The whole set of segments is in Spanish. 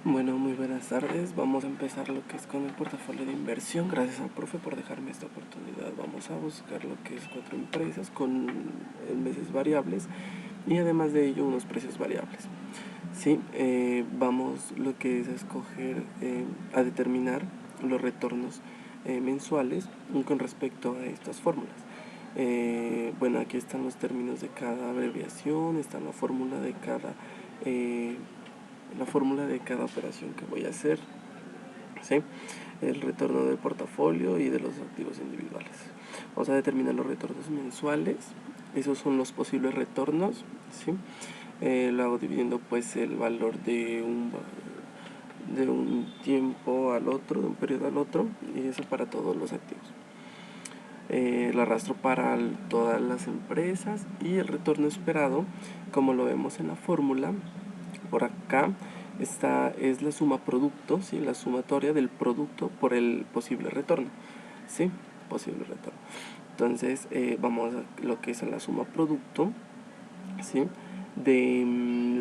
Bueno, muy buenas tardes. Vamos a empezar lo que es con el portafolio de inversión. Gracias al profe por dejarme esta oportunidad. Vamos a buscar lo que es 4 empresas con meses variables y además de ello unos precios variables. Sí, vamos lo que es a escoger, a determinar los retornos mensuales con respecto a estas fórmulas. Bueno, aquí están los términos de cada abreviación, está la fórmula de cada operación que voy a hacer, ¿sí? El retorno del portafolio y de los activos individuales. Vamos a determinar los retornos mensuales. Esos son los posibles retornos, ¿sí? Lo hago dividiendo pues el valor de un tiempo al otro, de un periodo al otro, y eso para todos los activos. Lo arrastro para todas las empresas y el retorno esperado, como lo vemos en la fórmula, por acá es la suma producto, ¿sí? La sumatoria del producto por el posible retorno, ¿sí? Posible retorno. Entonces vamos a lo que es la suma producto, ¿sí? De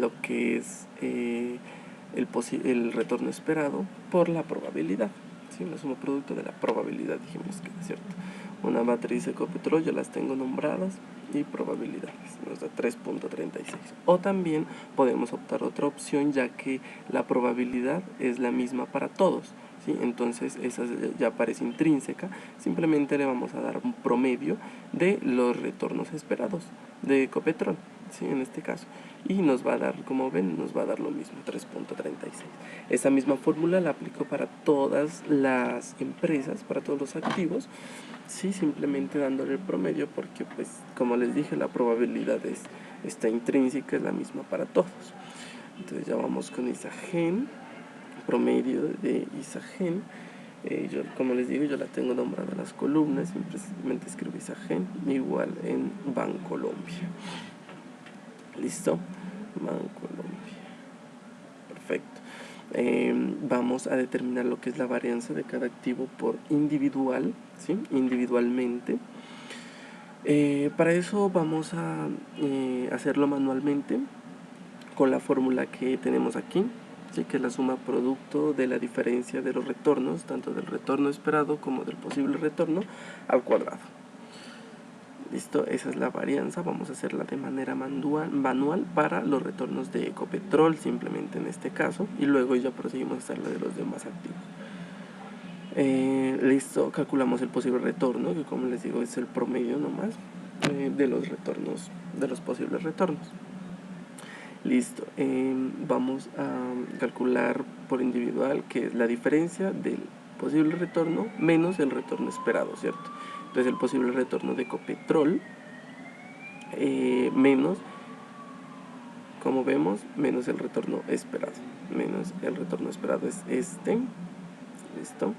lo que es el retorno esperado por la probabilidad, ¿sí? La suma producto de la probabilidad, dijimos que es cierto. Una matriz Ecopetrol, yo las tengo nombradas, y probabilidades, nos da 3.36. O también podemos optar otra opción, ya que la probabilidad es la misma para todos, ¿sí? Entonces esa ya aparece intrínseca, simplemente le vamos a dar un promedio de los retornos esperados de Ecopetrol, ¿sí? En este caso, y nos va a dar, como ven, nos va a dar lo mismo, 3.36. Esa misma fórmula la aplico para todas las empresas, para todos los activos, sí, simplemente dándole el promedio, porque pues como les dije, la probabilidad está intrínseca, es la misma para todos. Entonces ya vamos con Isagen, promedio de Isagen. Yo, como les digo, yo la tengo nombrada en las columnas, simplemente escribo Isagen igual en Bancolombia. ¿Listo? Bancolombia. Perfecto. Vamos a determinar lo que es la varianza de cada activo por individual, ¿sí? Individualmente. Para eso vamos a hacerlo manualmente con la fórmula que tenemos aquí, ¿sí? Que es la suma producto de la diferencia de los retornos, tanto del retorno esperado como del posible retorno, al cuadrado. Listo, esa es la varianza. Vamos a hacerla de manera manual para los retornos de Ecopetrol, simplemente en este caso, y luego ya proseguimos a hacerla de los demás activos. Listo, calculamos el posible retorno, que como les digo es el promedio nomás de los retornos, de los posibles retornos. Listo, vamos a calcular por individual, que es la diferencia del posible retorno menos el retorno esperado, ¿cierto? Entonces el posible retorno de Ecopetrol menos, como vemos, menos el retorno esperado. Menos el retorno esperado es este. Listo.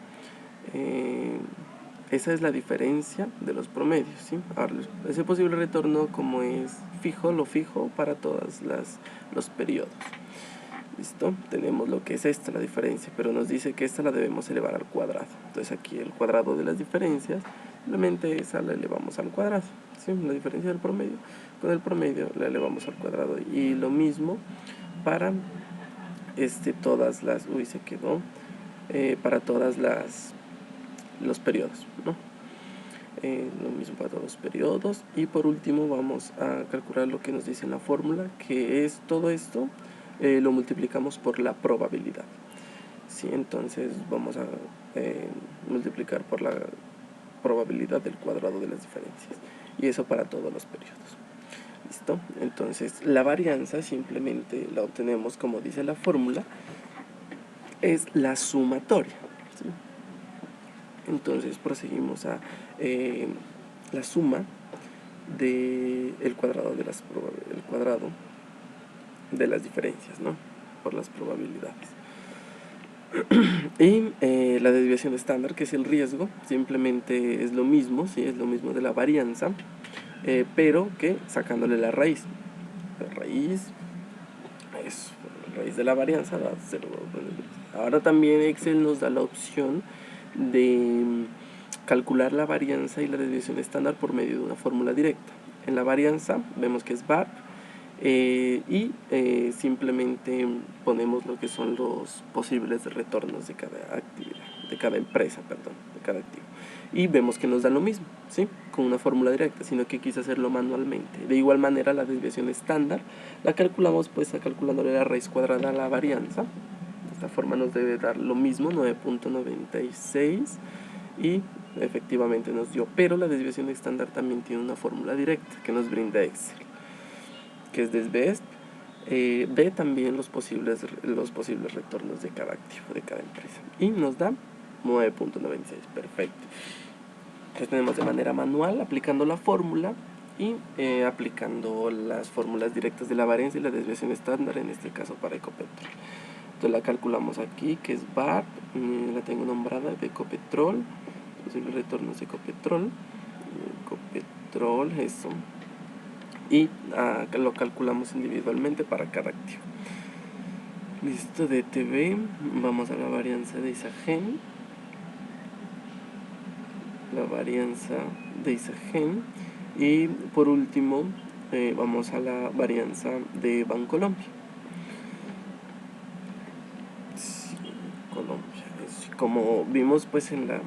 Esa es la diferencia de los promedios, ¿sí? Ahora, ese posible retorno, como es fijo, lo fijo para todos los periodos. ¿Listo? Tenemos lo que es esta, la diferencia, pero nos dice que esta la debemos elevar al cuadrado. Entonces aquí el cuadrado de las diferencias, simplemente esa la elevamos al cuadrado, ¿sí? La diferencia del promedio, con el promedio la elevamos al cuadrado. Y lo mismo para todas las... Uy, se quedó. Para todas los periodos, ¿no? Lo mismo para todos los periodos. Y por último vamos a calcular lo que nos dice en la fórmula, que es todo esto lo multiplicamos por la probabilidad, ¿sí? Entonces vamos a multiplicar por la probabilidad del cuadrado de las diferencias, y eso para todos los periodos. ¿Listo? Entonces la varianza simplemente la obtenemos, como dice la fórmula, es la sumatoria, ¿sí? Entonces proseguimos a la suma del cuadrado de las diferencias, ¿no? Por las probabilidades. Y la desviación estándar, que es el riesgo, simplemente es lo mismo, ¿sí? Es lo mismo de la varianza, pero que sacándole la raíz. La raíz de la varianza da 0. Ahora también Excel nos da la opción de calcular la varianza y la desviación estándar por medio de una fórmula directa. En la varianza vemos que es VAR, Simplemente ponemos lo que son los posibles retornos de cada actividad, de cada empresa, perdón, de cada activo. Y vemos que nos da lo mismo, ¿sí? Con una fórmula directa, sino que quise hacerlo manualmente. De igual manera, la desviación estándar la calculamos pues calculándole la raíz cuadrada a la varianza. De esta forma nos debe dar lo mismo, 9.96, y efectivamente nos dio. Pero la desviación estándar también tiene una fórmula directa que nos brinda Excel, que es desbest. Ve también los posibles retornos de cada activo, de cada empresa, y nos da 9.96. Perfecto. Entonces tenemos de manera manual, aplicando la fórmula y aplicando las fórmulas directas de la varianza y la desviación estándar, en este caso para Ecopetrol. Entonces la calculamos aquí, que es BART, la tengo nombrada de Ecopetrol, posibles retornos de Ecopetrol, eso. Y lo calculamos individualmente para cada activo. Listo, de ETB, vamos a la varianza de Isagen. Y por último vamos a la varianza de Bancolombia. Sí, Colombia. Como vimos pues en la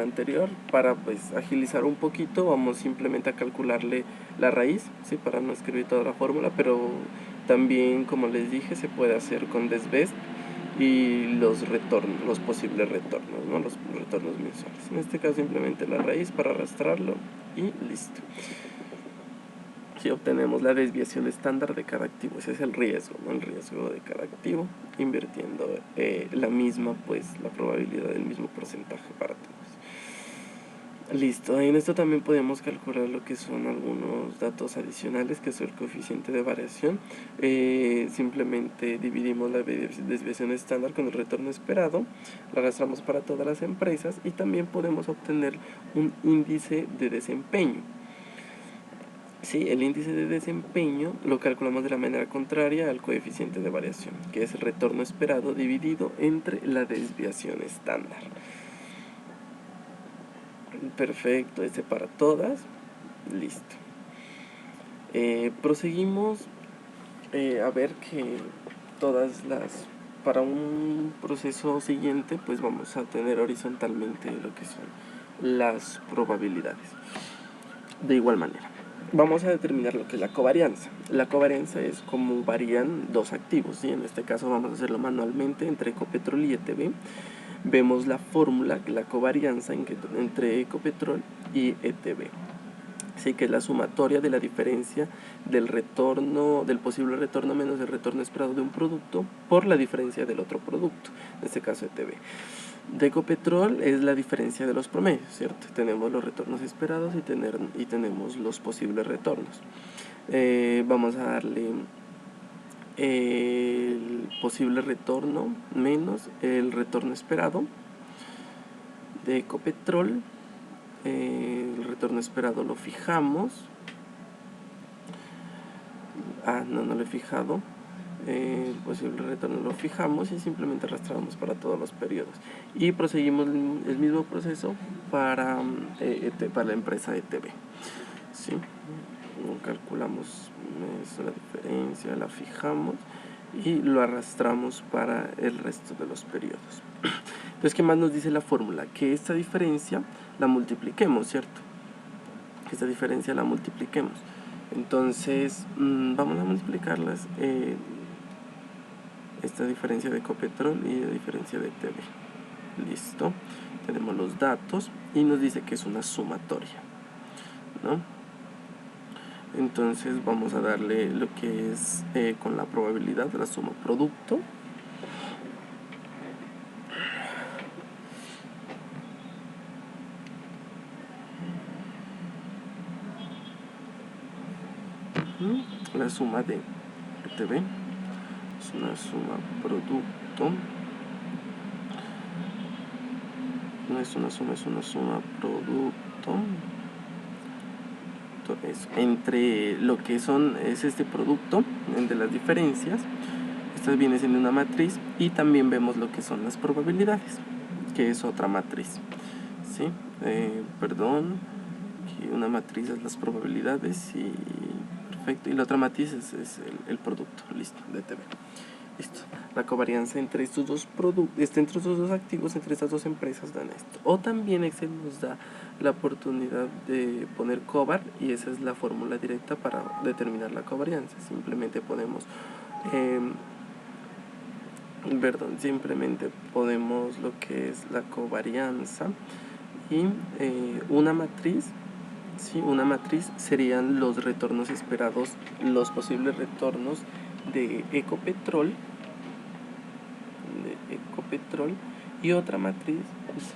anterior, para pues agilizar un poquito, vamos simplemente a calcularle la raíz, ¿sí? Para no escribir toda la fórmula, pero también, como les dije, se puede hacer con desbest y los posibles retornos, ¿no? Los retornos mensuales. En este caso simplemente la raíz para arrastrarlo y listo. Aquí obtenemos la desviación estándar de cada activo. Ese es el riesgo, ¿no? El riesgo de cada activo, invirtiendo la misma, pues la probabilidad del mismo porcentaje para todos. Listo, en esto también podemos calcular lo que son algunos datos adicionales, que es el coeficiente de variación. Simplemente dividimos la desviación estándar con el retorno esperado, lo arrastramos para todas las empresas y también podemos obtener un índice de desempeño. Sí, el índice de desempeño lo calculamos de la manera contraria al coeficiente de variación, que es el retorno esperado dividido entre la desviación estándar. Perfecto, este para todas. Listo. Proseguimos a ver que para un proceso siguiente, pues vamos a tener horizontalmente lo que son las probabilidades. De igual manera, vamos a determinar lo que es la covarianza. La covarianza es cómo varían dos activos, ¿sí? En este caso vamos a hacerlo manualmente entre Ecopetrol y ETB. Vemos la fórmula, la covarianza entre Ecopetrol y ETB, ¿sí? Que es la sumatoria de la diferencia del posible retorno menos el retorno esperado de un producto por la diferencia del otro producto, en este caso ETB. De Ecopetrol es la diferencia de los promedios, ¿cierto? Tenemos los retornos esperados y tenemos los posibles retornos. Vamos a darle el posible retorno menos el retorno esperado de Ecopetrol. El retorno esperado lo fijamos. No lo he fijado. El posible retorno lo fijamos y simplemente arrastramos para todos los periodos. Y proseguimos el mismo proceso para la empresa ETB. ¿Sí? Calculamos la diferencia, la fijamos y lo arrastramos para el resto de los periodos. Entonces, ¿qué más nos dice la fórmula? Que esta diferencia la multipliquemos, ¿cierto? Que esta diferencia la multipliquemos. Entonces, vamos a multiplicarlas, esta diferencia de Ecopetrol y la diferencia de ETB. Listo. Tenemos los datos y nos dice que es una sumatoria, ¿no? Entonces vamos a darle lo que es con la probabilidad de la suma producto. La suma de ETB es una suma producto. No es una suma, es una suma producto. Entonces, entre lo que es este producto, de las diferencias, esta viene siendo una matriz, y también vemos lo que son las probabilidades, que es otra matriz, ¿sí? Aquí una matriz es las probabilidades, y Perfecto. Y la otra matriz es el producto, listo, de ETB. Listo. La covarianza entre estos dos entre estos dos activos, entre estas dos empresas dan esto. O también Excel nos da la oportunidad de poner covar y esa es la fórmula directa para determinar la covarianza. Simplemente ponemos lo que es la covarianza y una matriz. Sí, una matriz serían los retornos esperados, los posibles retornos de Ecopetrol, y otra matriz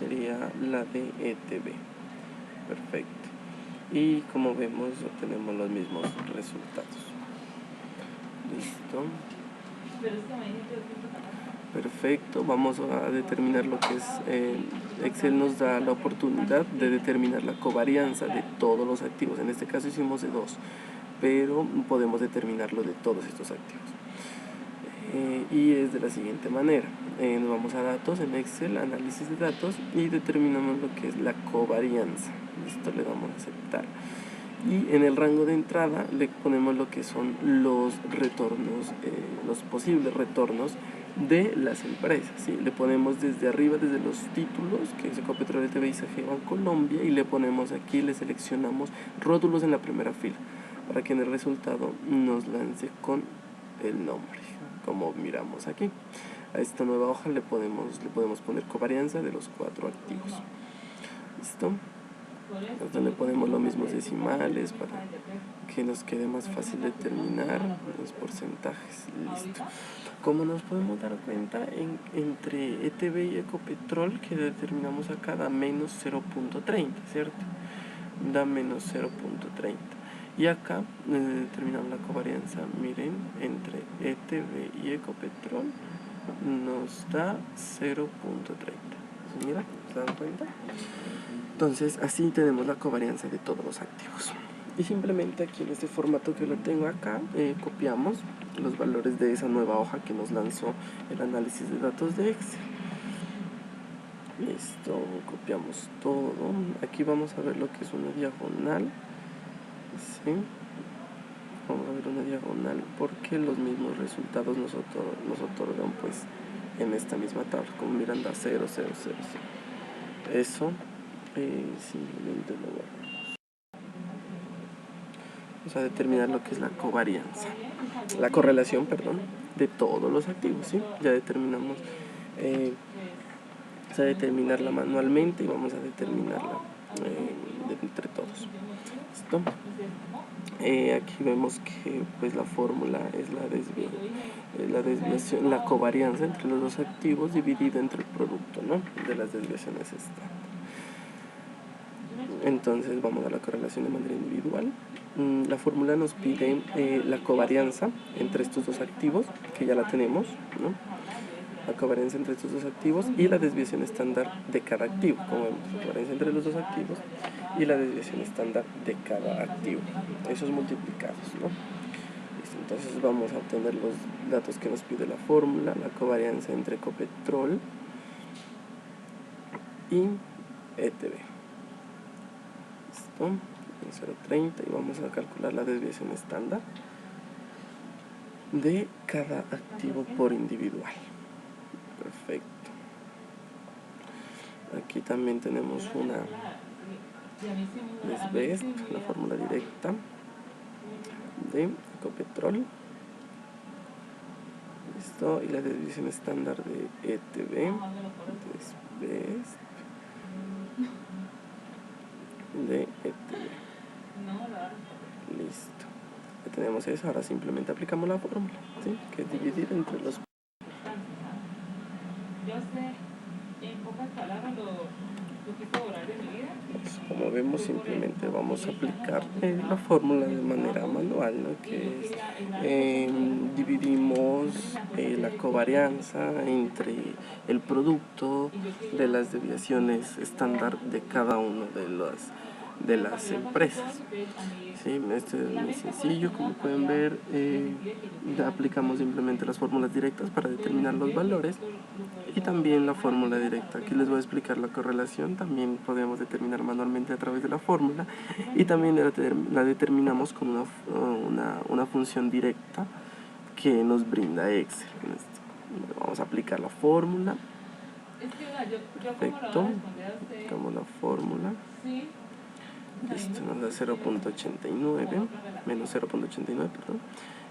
sería la de ETB. Perfecto. Y como vemos obtenemos los mismos resultados. Listo. Perfecto, vamos a determinar lo que es, Excel nos da la oportunidad de determinar la covarianza de todos los activos. En este caso hicimos de 2, pero podemos determinarlo de todos estos activos. Y es de la siguiente manera. Nos vamos a datos en Excel, análisis de datos y determinamos lo que es la covarianza. Listo, le damos a aceptar. Y en el rango de entrada le ponemos lo que son los retornos, los posibles retornos de las empresas, ¿sí? Le ponemos desde arriba, desde los títulos, que es Ecopetrol, ETB y CG Bancolombia, y le ponemos aquí, le seleccionamos rótulos en la primera fila, para que en el resultado nos lance con el nombre, como miramos aquí. A esta nueva hoja le podemos poner covarianza de los 4 activos. ¿Listo? Entonces le ponemos los mismos decimales para que nos quede más fácil determinar los porcentajes. Listo. Como nos podemos dar cuenta, entre ETB y Ecopetrol, que determinamos acá, da menos 0.30, ¿cierto? Da menos 0.30. Y acá determinamos la covarianza, miren, entre ETB y Ecopetrol nos da 0.30. Mira, ¿se dan cuenta? Entonces así tenemos la covarianza de todos los activos. Y simplemente aquí en este formato que lo tengo acá, copiamos los valores de esa nueva hoja que nos lanzó el análisis de datos de Excel. Listo, copiamos todo. Aquí vamos a ver lo que es una diagonal. ¿Sí? Vamos a ver una diagonal porque los mismos resultados nos otorgan pues en esta misma tabla, como miran, da 0, 0, 0, 0. Eso simplemente lo vamos a determinar lo que es la covarianza, la correlación, perdón, de todos los activos, ¿sí? Ya determinamos, vamos a determinarla manualmente y vamos a determinarla entre todos. ¿Listo? Aquí vemos que pues la fórmula es la desviación, la covarianza entre los dos activos dividida entre el producto, ¿no?, de las desviaciones estándar. Entonces vamos a la correlación de manera individual. La fórmula nos pide la covarianza entre estos dos activos, que ya la tenemos, ¿no? La covarianza entre estos dos activos y la desviación estándar de cada activo, como vemos, la covarianza entre los dos activos y la desviación estándar de cada activo, esos multiplicados, ¿no? Listo, entonces vamos a obtener los datos que nos pide la fórmula, la covarianza entre Ecopetrol y ETB. Listo, en 0.30, y vamos a calcular la desviación estándar de cada activo por individual. Perfecto. Aquí también tenemos una desbest, la fórmula directa de Ecopetrol. Listo, y la desviación estándar de ETB, desbest de ETB. Listo. Ya tenemos eso, ahora simplemente aplicamos la fórmula, ¿sí?, que es dividir entre los. Yo sé, en pocas palabras, lo que cobrar de mi vida. Pues, como vemos, simplemente vamos a aplicar la fórmula de manera manual, ¿no?, que es dividimos la covarianza entre el producto de las desviaciones estándar de cada uno de las empresas. ¿Sí? Esto es muy sencillo, como pueden ver, aplicamos simplemente las fórmulas directas para determinar los valores y también la fórmula directa. Aquí les voy a explicar la correlación, también podemos determinar manualmente a través de la fórmula y también la determinamos con una función directa que nos brinda Excel. Vamos a aplicar la fórmula. Perfecto, aplicamos la fórmula. Listo, nos da 0.89, menos 0.89, perdón.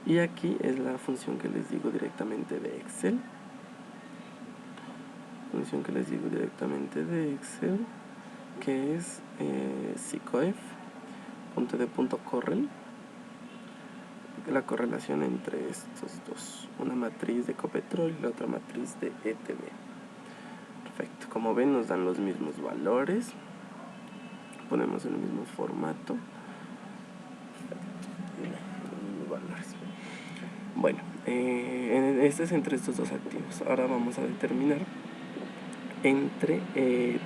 Y aquí es la función que les digo directamente de Excel. Función que les digo directamente de Excel, que es SICOEF, punto de punto correl, la correlación entre estos dos, una matriz de Ecopetrol y la otra matriz de ETB. Perfecto, como ven nos dan los mismos valores, ponemos el mismo formato. Bueno, este es entre estos dos activos. Ahora vamos a determinar entre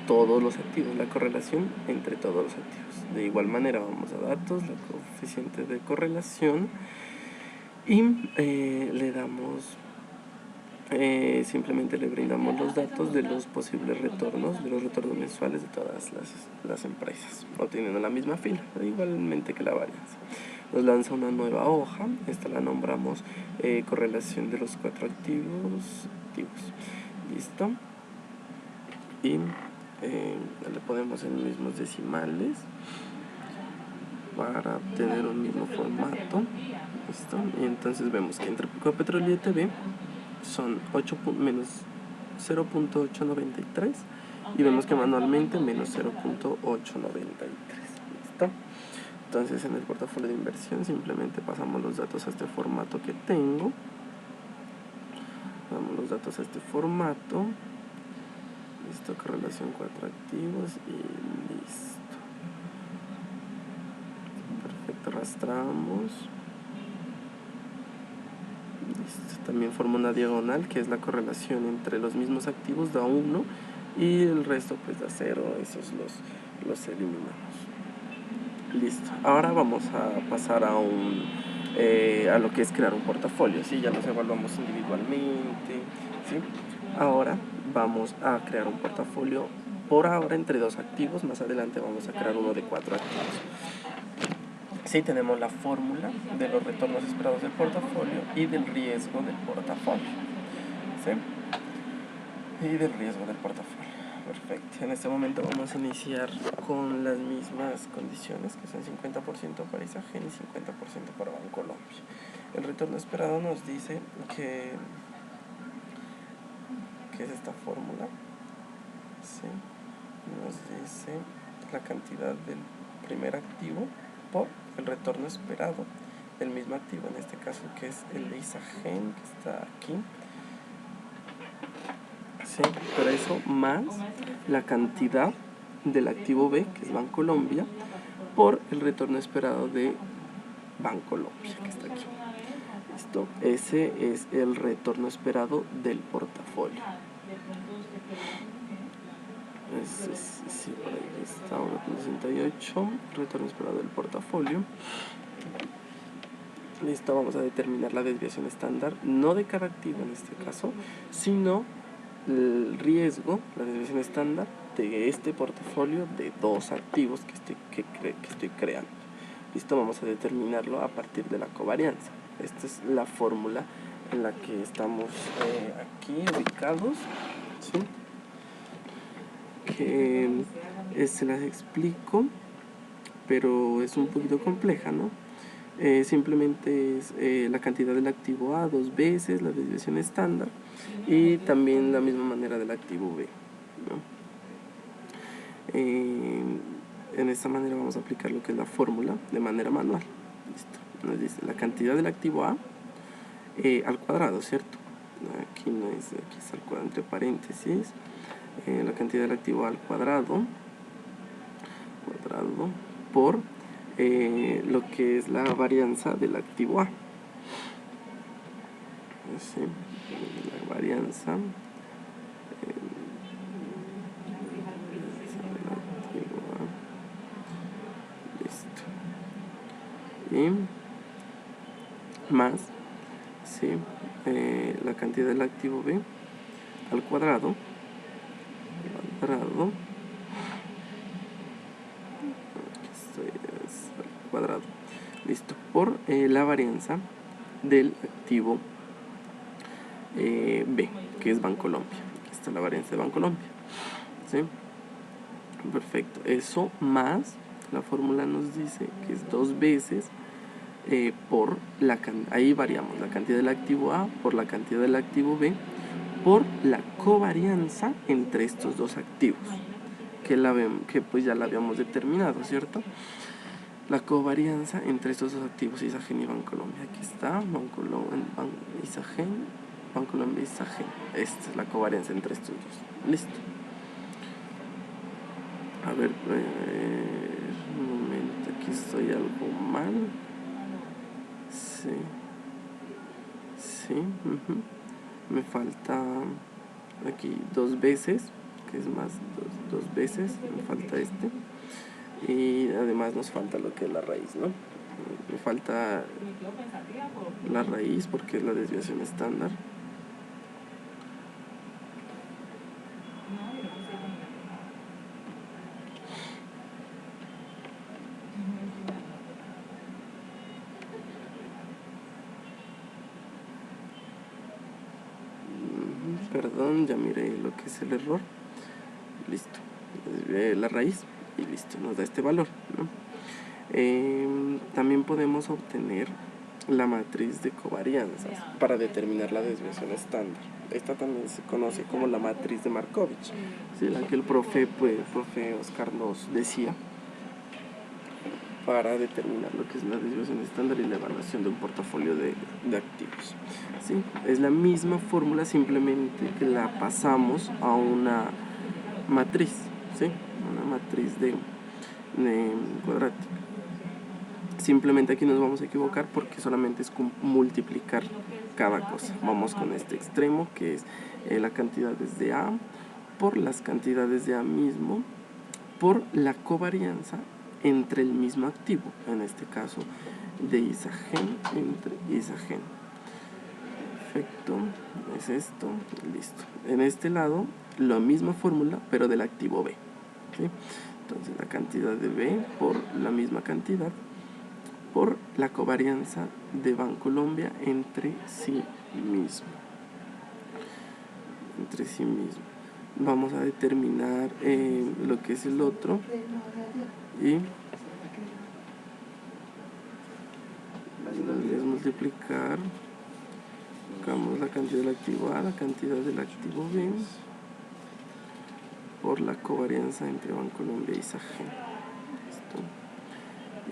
todos los activos, la correlación entre todos los activos. De igual manera vamos a datos, la coeficiente de correlación y le damos, simplemente le brindamos los datos de los posibles retornos, de los retornos mensuales de todas las empresas, obteniendo la misma fila, igualmente que la varianza. Nos lanza una nueva hoja, esta la nombramos correlación de los 4 activos. Listo. Y le ponemos en mismos decimales para obtener un mismo formato. ¿Listo? Y entonces vemos que entre Ecopetrol y ETB son menos 0.893 y vemos que manualmente menos 0.893. ¿Listo? Entonces en el portafolio de inversión simplemente pasamos los datos a este formato que tengo. Damos los datos a este formato. Listo, correlación 4 activos y listo. Perfecto, arrastramos. Listo, también forma una diagonal que es la correlación entre los mismos activos, da 1 y el resto pues da 0, esos los eliminamos. Listo, ahora vamos a pasar a lo que es crear un portafolio, ¿sí? Ya los evaluamos individualmente, ¿sí? Ahora vamos a crear un portafolio por ahora entre 2 activos, más adelante vamos a crear uno de 4 activos. Sí, tenemos la fórmula de los retornos esperados del portafolio y del riesgo del portafolio, ¿sí? Y del riesgo del portafolio. Perfecto, en este momento vamos a iniciar con las mismas condiciones, que son 50% para Isagen y 50% para Bancolombia. El retorno esperado nos dice que es esta fórmula, ¿sí? Nos dice la cantidad del primer activo por el retorno esperado del mismo activo, en este caso que es el de Isagen, que está aquí. Sí, pero eso más la cantidad del activo B, que es Bancolombia, por el retorno esperado de Bancolombia, que está aquí. ¿Listo? Ese es el retorno esperado del portafolio. Sí, por ahí está, 1.68, retorno esperado del portafolio. Listo, vamos a determinar la desviación estándar, no de cada activo en este caso, sino el riesgo, la desviación estándar de este portafolio de 2 activos que estoy creando. Listo, vamos a determinarlo a partir de la covarianza. Esta es la fórmula en la que estamos aquí ubicados, ¿sí? Que se las explico, pero es un poquito compleja, ¿no? Simplemente es la cantidad del activo A 2 veces la desviación estándar y también la misma manera del activo B, ¿no? En esta manera vamos a aplicar lo que es la fórmula de manera manual. Listo. Nos dice la cantidad del activo A al cuadrado, ¿cierto? Aquí no es, aquí está al cuadrado entre paréntesis, la cantidad del activo A al cuadrado por lo que es la varianza del activo A. ¿Sí? La varianza ¿sí? La cantidad del activo B al cuadrado, listo, por la varianza del activo B, que es Bancolombia. Aquí está la varianza de Bancolombia, ¿sí? Perfecto, eso más la fórmula nos dice que es 2 veces por la ahí variamos la cantidad del activo A por la cantidad del activo B por la covarianza entre estos dos activos que pues ya la habíamos determinado, ¿cierto? La covarianza entre estos dos activos, Isagen y Bancolombia. Aquí está, Bancolombia, Isagen, Bancolombia, Isagen. Esta es la covarianza entre estos dos. Listo. A ver, un momento, aquí estoy algo mal. Sí, me falta aquí 2 veces, que es más 2 veces, me falta este. Y además nos falta lo que es la raíz, ¿no? Me falta la raíz porque es la desviación estándar. Perdón, ya miré lo que es el error. Listo, la raíz y listo, nos da este valor, ¿no? También podemos obtener la matriz de covarianzas para determinar la desviación estándar. Esta también se conoce como la matriz de Markovich, ¿sí? La que el profe Oscar nos decía para determinar lo que es la desviación estándar y la evaluación de un portafolio de activos, ¿sí? Es la misma fórmula, simplemente que la pasamos a una matriz, ¿sí? Una matriz de cuadrática. Simplemente aquí nos vamos a equivocar porque solamente es multiplicar cada cosa. Vamos con este extremo que es la cantidades de A por las cantidades de A mismo por la covarianza entre el mismo activo, en este caso de Isagen entre Isagen. Perfecto, es esto, listo. En este lado la misma fórmula pero del activo B, ¿sí? Entonces la cantidad de B por la misma cantidad por la covarianza de Bancolombia entre sí mismo. Vamos a determinar lo que es el otro y es multiplicar, buscamos la cantidad del activo A, la cantidad del activo B por la covarianza entre Bancolombia y Isagen.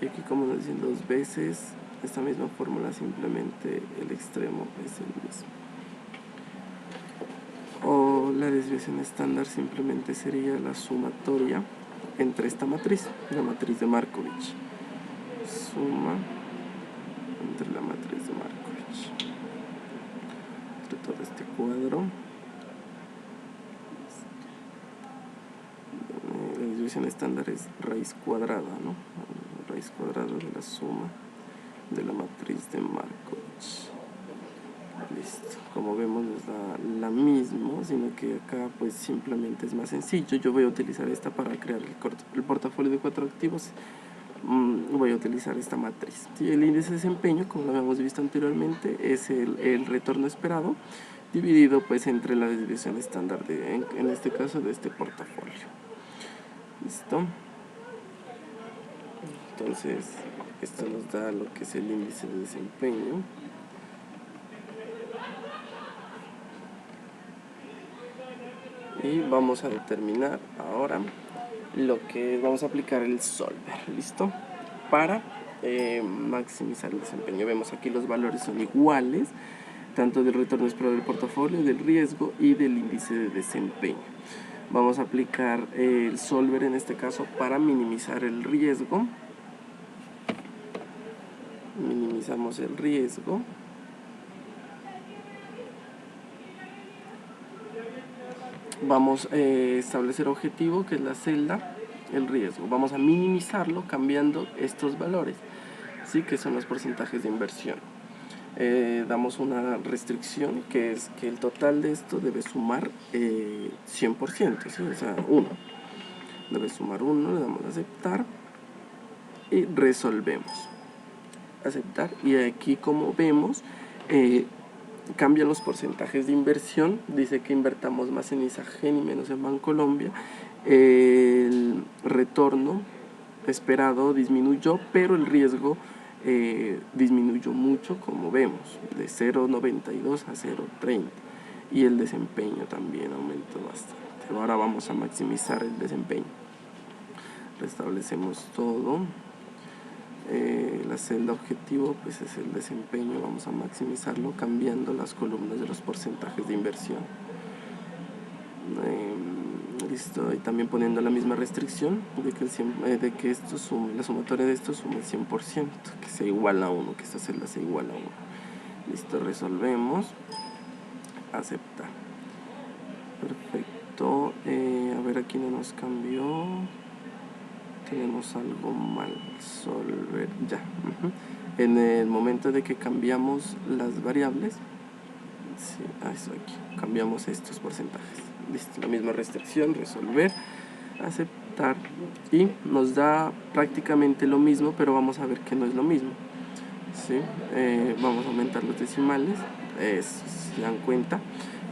Y aquí, como nos dicen 2 veces esta misma fórmula, simplemente el extremo es el mismo. O la desviación estándar simplemente sería la sumatoria entre esta matriz, la matriz de Markovich. Suma entre la matriz de Markovich. Entre todo este cuadro. La desviación estándar es raíz cuadrada, ¿no? Raíz cuadrada de la suma de la matriz de Markovich. Listo, como vemos nos da la misma, sino que acá pues simplemente es más sencillo. Yo voy a utilizar esta para crear el portafolio de 4 activos. Voy a utilizar esta matriz. ¿Sí? El índice de desempeño, como lo habíamos visto anteriormente, es el retorno esperado dividido pues entre la desviación estándar en este caso de este portafolio. Listo. Entonces esto nos da lo que es el índice de desempeño. Y vamos a determinar ahora lo que vamos a aplicar el solver, ¿listo? Para maximizar el desempeño. Vemos aquí los valores son iguales, tanto del retorno esperado del portafolio, del riesgo y del índice de desempeño. Vamos a aplicar el solver en este caso para minimizar el riesgo. Minimizamos el riesgo. Vamos a establecer objetivo, que es la celda, el riesgo. Vamos a minimizarlo cambiando estos valores, ¿sí? Que son los porcentajes de inversión. damos una restricción, que es que el total de esto debe sumar 100%, ¿sí? O sea, 1. Debe sumar 1, le damos a aceptar y resolvemos. Aceptar, y aquí, como vemos, cambian los porcentajes de inversión. Dice que invertamos más en Isagen y menos en Bancolombia. El retorno esperado disminuyó, pero el riesgo disminuyó mucho, como vemos, de 0,92 a 0,30, y el desempeño también aumentó bastante. Ahora vamos a maximizar el desempeño. Restablecemos todo. La celda objetivo pues es el desempeño, vamos a maximizarlo cambiando las columnas de los porcentajes de inversión. Listo, y también poniendo la misma restricción de que esto sume, la sumatoria de esto sume el 100%, que sea igual a 1, que esta celda sea igual a 1. Listo, resolvemos, aceptar. Perfecto. A ver, aquí no nos cambió, tenemos algo mal. Solver, ya. En el momento de que cambiamos las variables, sí, eso aquí, cambiamos estos porcentajes. Listo, la misma restricción, resolver, aceptar, y nos da prácticamente lo mismo, pero vamos a ver que no es lo mismo, ¿sí? Vamos a aumentar los decimales. Se dan cuenta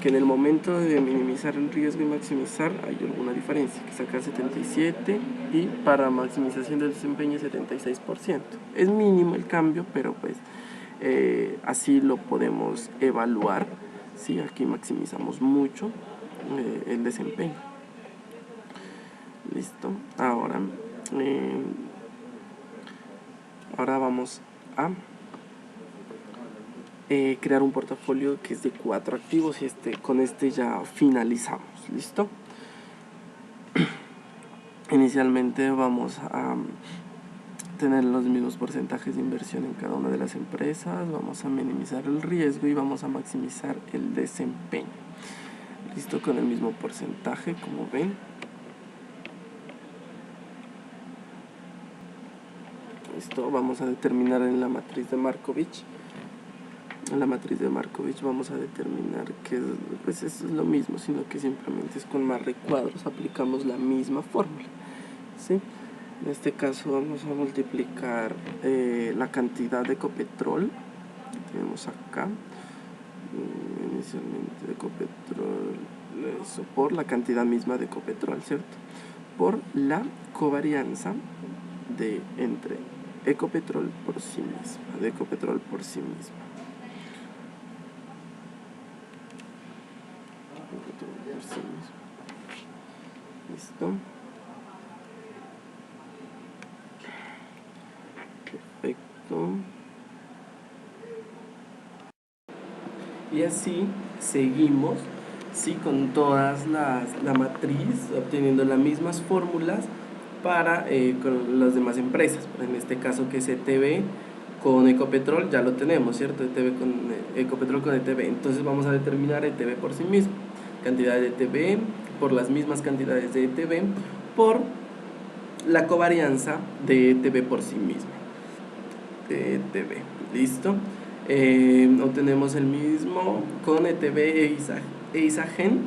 que en el momento de minimizar el riesgo y maximizar hay alguna diferencia, que saca 77, y para maximización del desempeño 76%. Es mínimo el cambio, pero pues así lo podemos evaluar, ¿sí? Aquí maximizamos mucho el desempeño. Listo. Ahora vamos a crear un portafolio que es de 4 activos, y con este ya finalizamos. Listo. Inicialmente vamos a tener los mismos porcentajes de inversión en cada una de las empresas, vamos a minimizar el riesgo y vamos a maximizar el desempeño. Listo, con el mismo porcentaje, como ven. Listo, vamos a determinar en la matriz de Markovich. En la matriz de Markovich vamos a determinar que pues es lo mismo, sino que simplemente es con más recuadros, aplicamos la misma fórmula, ¿sí? En este caso vamos a multiplicar la cantidad de Ecopetrol que tenemos acá, inicialmente de Ecopetrol, eso, por la cantidad misma de Ecopetrol, ¿cierto? Por la covarianza entre Ecopetrol por sí misma, de Ecopetrol por sí misma. Listo. Perfecto. Y así seguimos, sí, con todas la matriz, obteniendo las mismas fórmulas para con las demás empresas. En este caso, que es ETB con Ecopetrol, ya lo tenemos, ¿cierto? ETB con Ecopetrol con ETB. Entonces vamos a determinar ETB por sí mismo. Cantidad de ETB por las mismas cantidades de ETB por la covarianza de ETB por sí misma. De ETB. ¿Listo? Obtenemos el mismo con ETB e Isagen,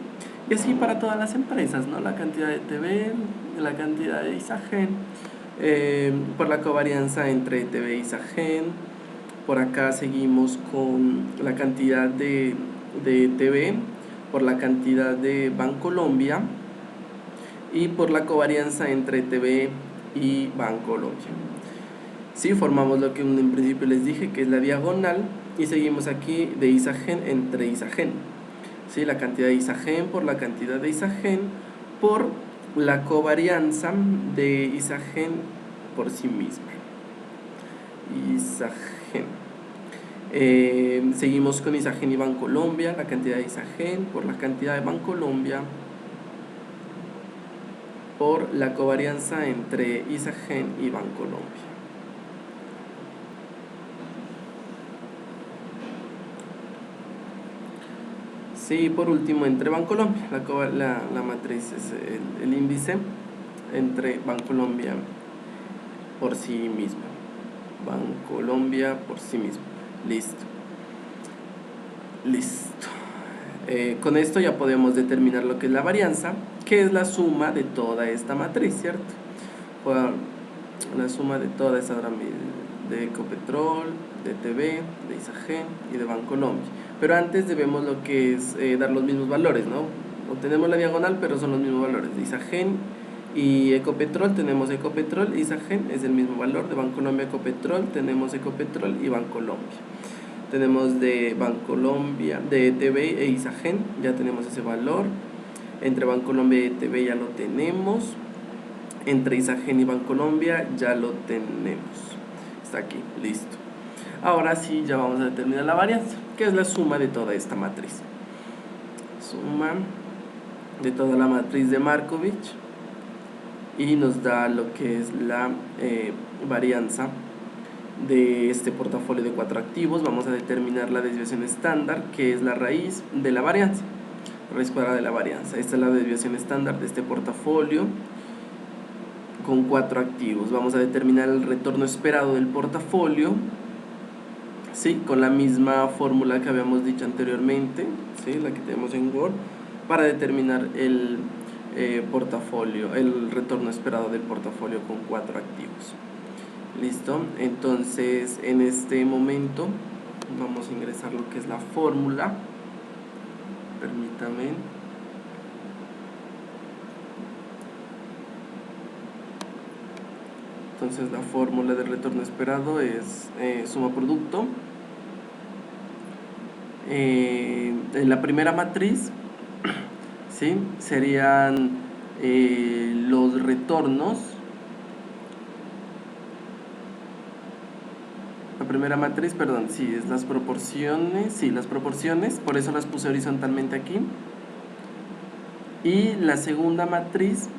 y así para todas las empresas, ¿no? La cantidad de ETB, la cantidad de Isagen, por la covarianza entre ETB e Isagen. Por acá seguimos con la cantidad de ETB por la cantidad de Bancolombia, y por la covarianza entre ETB y Bancolombia. Sí, formamos lo que en principio les dije, que es la diagonal, y seguimos aquí de Isagen entre Isagen. ¿Sí? La cantidad de Isagen por la cantidad de Isagen por la covarianza de Isagen por sí misma. Isagen. Seguimos con Isagen y Bancolombia, la cantidad de Isagen por la cantidad de Bancolombia por la covarianza entre Isagen y Bancolombia. Sí, por último entre Bancolombia, la matriz es el índice entre Bancolombia por sí misma. Bancolombia por sí mismo. Listo. Listo. Con esto ya podemos determinar lo que es la varianza, que es la suma de toda esta matriz, ¿cierto? Bueno, la suma de toda esta de Ecopetrol, de ETB, de Isagen y de Bancolombia. Pero antes debemos lo que es dar los mismos valores, ¿no? Obtenemos la diagonal, pero son los mismos valores. De Isagen y Ecopetrol tenemos Ecopetrol, Isagen es el mismo valor. De Bancolombia, Ecopetrol, tenemos Ecopetrol y Bancolombia. Tenemos de Bancolombia, de ETB e Isagen, ya tenemos ese valor. Entre Bancolombia y ETB ya lo tenemos. Entre Isagen y Bancolombia ya lo tenemos. Está aquí, listo. Ahora sí, ya vamos a determinar la varianza, que es la suma de toda esta matriz. Suma de toda la matriz de Markovich. Y nos da lo que es la varianza de este portafolio de 4 activos. Vamos a determinar la desviación estándar, que es la raíz de la varianza, raíz cuadrada de la varianza. Esta es la desviación estándar de este portafolio con 4 activos. Vamos a determinar el retorno esperado del portafolio, ¿sí? Con la misma fórmula que habíamos dicho anteriormente, ¿sí? La que tenemos en Word, para determinar el portafolio, el retorno esperado del portafolio con 4 activos. Listo, entonces en este momento vamos a ingresar lo que es la fórmula. Permítame. Entonces la fórmula del retorno esperado es suma producto. En la primera matriz, ¿sí? Serían los retornos. La primera matriz, perdón, sí, es las proporciones, sí, las proporciones, por eso las puse horizontalmente aquí. Y la segunda matriz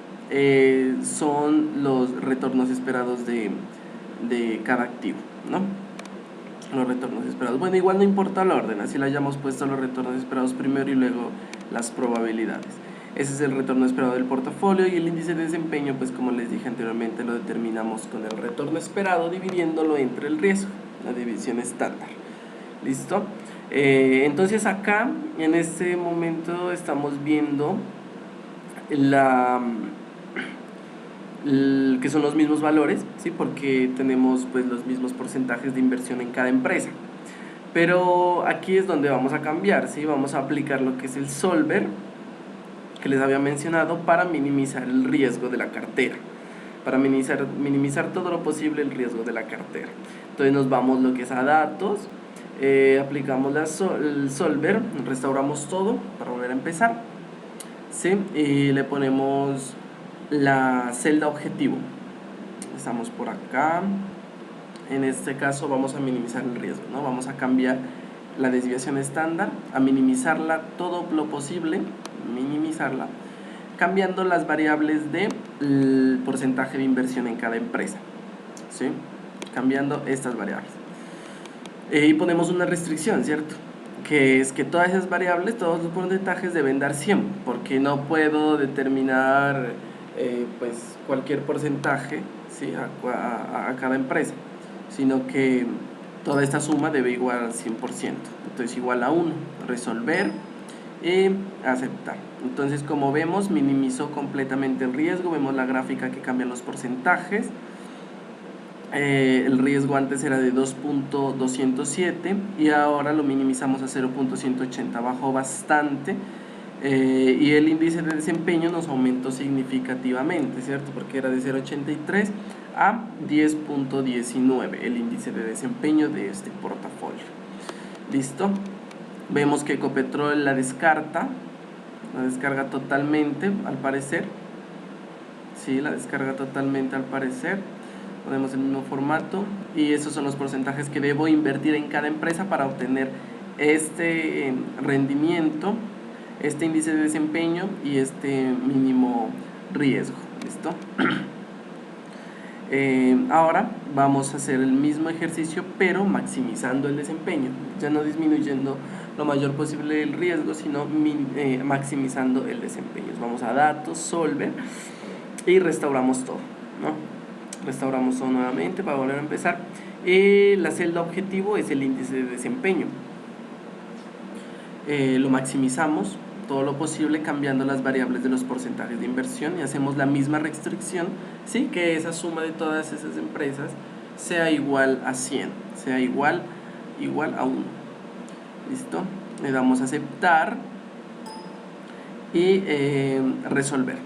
son los retornos esperados de cada activo, ¿no? Los retornos esperados. Bueno, igual no importa el orden, así le hayamos puesto los retornos esperados primero y luego las probabilidades. Ese es el retorno esperado del portafolio, y el índice de desempeño, pues como les dije anteriormente, lo determinamos con el retorno esperado dividiéndolo entre el riesgo, la división estándar. ¿Listo? Entonces acá, en este momento, estamos viendo que son los mismos valores, ¿sí? Porque tenemos pues los mismos porcentajes de inversión en cada empresa. Pero aquí es donde vamos a cambiar, ¿sí? Vamos a aplicar lo que es el solver que les había mencionado para minimizar el riesgo de la cartera, para minimizar todo lo posible el riesgo de la cartera. Entonces nos vamos lo que es a datos, aplicamos el solver, restauramos todo para volver a empezar, ¿sí? Y le ponemos la celda objetivo. Estamos por acá. En este caso vamos a minimizar el riesgo, ¿no? Vamos a cambiar la desviación estándar, a minimizarla todo lo posible, minimizarla, cambiando las variables del porcentaje de inversión en cada empresa, ¿sí? Cambiando estas variables. Y ponemos una restricción, ¿cierto? Que es que todas esas variables, todos los porcentajes deben dar 100, porque no puedo determinar pues cualquier porcentaje, ¿sí? a cada empresa, sino que toda esta suma debe igualar al 100%. Entonces igual a 1, resolver y aceptar. Entonces, como vemos, minimizó completamente el riesgo. Vemos la gráfica que cambian los porcentajes. El riesgo antes era de 2.207 y ahora lo minimizamos a 0.180, bajó bastante. Y el índice de desempeño nos aumentó significativamente, ¿cierto? Porque era de 0.83 a 10.19 el índice de desempeño de este portafolio. ¿Listo? Vemos que Ecopetrol la descarga totalmente, al parecer. Sí, la descarga totalmente, al parecer. Ponemos el mismo formato y esos son los porcentajes que debo invertir en cada empresa para obtener este rendimiento, este índice de desempeño y este mínimo riesgo. ¿Listo? Ahora vamos a hacer el mismo ejercicio, pero maximizando el desempeño, ya no disminuyendo lo mayor posible el riesgo, sino maximizando el desempeño. Vamos a datos, solver y restauramos todo, ¿no? Restauramos todo nuevamente para volver a empezar. La celda objetivo es el índice de desempeño. lo maximizamos todo lo posible cambiando las variables de los porcentajes de inversión y hacemos la misma restricción, ¿sí? Que esa suma de todas esas empresas sea igual a 100, sea igual a 1. ¿Listo? Le damos a aceptar y resolver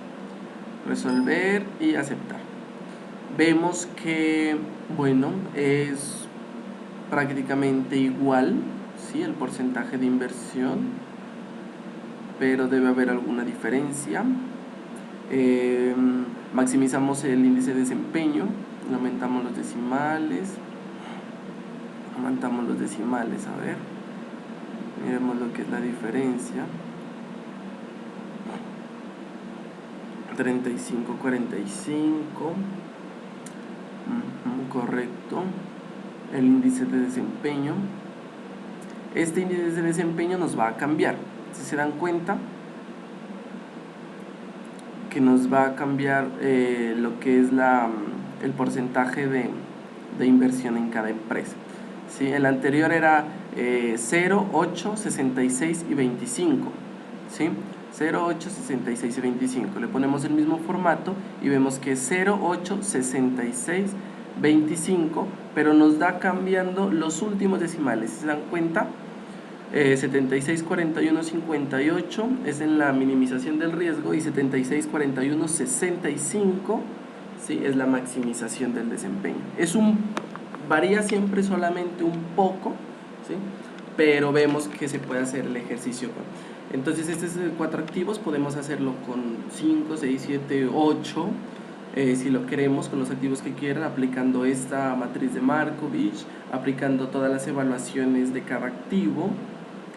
y aceptar. Vemos que, bueno, es prácticamente igual, ¿sí? El porcentaje de inversión, pero debe haber alguna diferencia. Maximizamos el índice de desempeño, aumentamos los decimales, a ver, miremos lo que es la diferencia. 35, 45, correcto. El índice de desempeño, este índice de desempeño nos va a cambiar, si se dan cuenta que nos va a cambiar lo que es el porcentaje de inversión en cada empresa, ¿sí? El anterior era 0, 8, 66 y 25, ¿sí? 0, 8, 66 y 25. Le ponemos el mismo formato y vemos que es 0, 8, 66, 25, pero nos da cambiando los últimos decimales. Si se dan cuenta, 76, 41, 58 es en la minimización del riesgo y 76, 41, 65, ¿sí? Es la maximización del desempeño. Varía siempre solamente un poco, ¿sí? Pero vemos que se puede hacer el ejercicio. Entonces, estos 4 activos podemos hacerlo con 5, 6, 7, 8, si lo queremos, con los activos que quieran, aplicando esta matriz de Markovich, aplicando todas las evaluaciones de cada activo,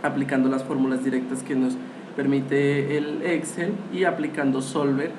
aplicando las fórmulas directas que nos permite el Excel y aplicando Solver